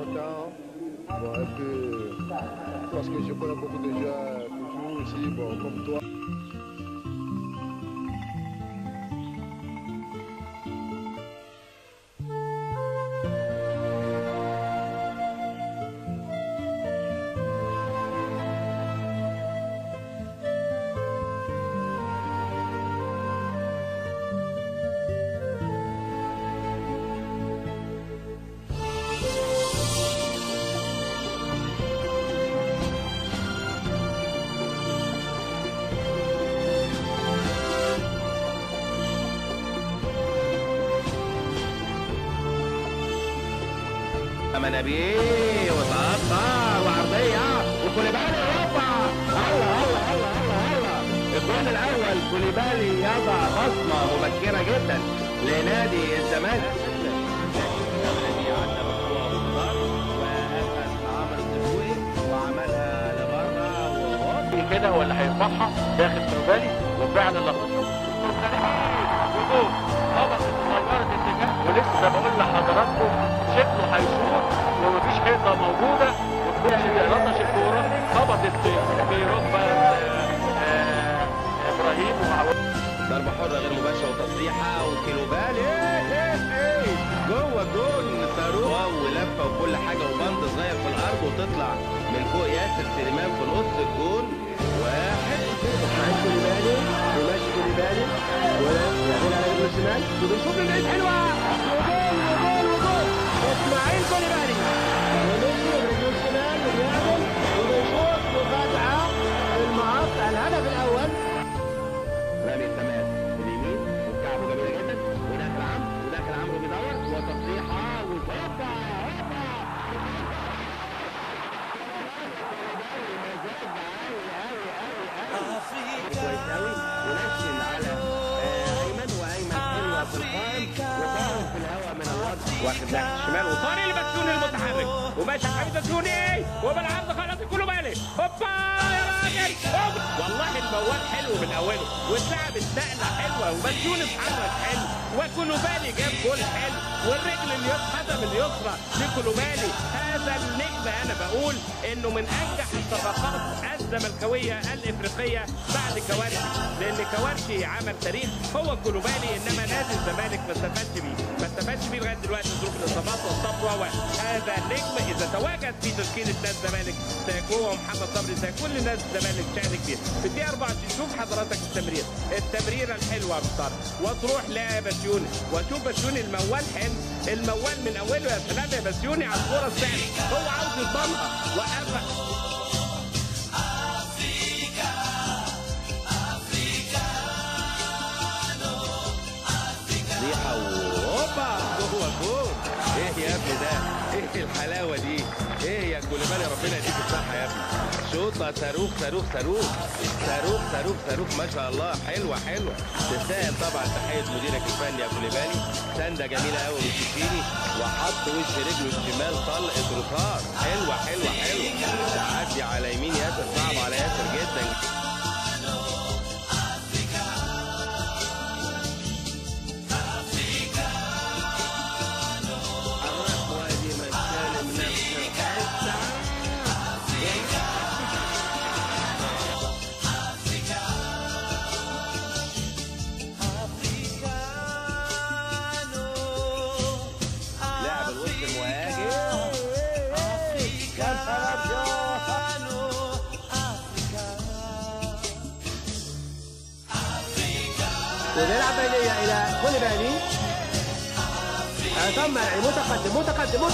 matin. Bon, un peu, parce que je connais beaucoup de joueurs qui jouent aussi, bon, comme toi. منابيه وتقطع وعرضيه وكوليبالي هوبا. الله الله الله الله الله. الجول الاول كوليبالي يضع بصمه مبكره جدا لنادي الزمالك. الذي عدى بقوه واخذ عمر الزبوي وعملها لبره كده هو اللي هيرفعها داخل كوليبالي وفعلا لقطته وجول خبطت وغيرت اتجاه. ولسه بقول لحضراتكم شكله هيشوط ومفيش حيطه موجوده لطش الكوره خبطت في ركبه ابراهيم ضربه حره غير مباشره وتصريحه وكوليبالي جوه الجون صاروخ ولفه وكل حاجه وبند صغير في الارض وتطلع من فوق ياسر سليمان في نص الجون. واحد عند كوليبالي وماشي كوليبالي ويعمل على رجله الشمال وبيشوط من بعيد حلوه وجول اسماعيل كوليبالي ومشي برجله الشمال وبيعمل وبيشوط وفتحه المعط الهدف الاول. رامي التماس اليمين وكعبه جميله جدا وداخل عمرو بيدور وتصريحه وهوبا كويس قوي ونشن على ايمن حلوه في القائم وطاهر في الهواء من الوضع واخد ناحيه الشمال وطاري لبسيوني المتحرك وماشي حميد بسيوني وبالعرض خلاص كوليبالي هوبا يا راجل والله الموال حلو من اوله واللعب النقله حلوه وبسيوني اتحرك حلو وكوليبالي جاب جول حلو والرجل القدم اليسرى لكوليبالي. هذا النجم انا بقول انه من انجح الصفقات الزملكاويه الافريقيه بعد كوارثي، لان كوارثي عمل تاريخ هو كوليبالي انما نادي الزمالك ما استفادش بيه لغايه دلوقتي ظروف الاصابات والصفوه. وهذا النجم اذا تواجد في تشكيله نادي الزمالك سيكون محمد صبري سيكون لنادي الزمالك شارك فيه. في الدقيقه 24 شوف حضرتك التمريره الحلوه بصراحه وتروح لبسيوني وشوف بسيوني الموال حلو الموال من اوله يا سلام يا بسيوني على الكوره الثانيه هو عاوز يضمها وقفها. ريحه وهوبا جوه جول. ايه يا ابني ده؟ ايه الحلاوه دي؟ ايه يا كوليبالي ربنا يديك الصحه يا ابني. شوطه صاروخ صاروخ صاروخ صاروخ صاروخ صاروخ ما شاء الله حلوه تستاهل طبعا تحيه مديرك الفني يا كوليبالي. سنده جميله قوي من شيشيني وحط وش رجله الشمال طلقه رصاص حلوه تعدي على يمين ياسر صعب على ياسر جدا. وبيلعب بينية إلى كوليبالي ثم متقدم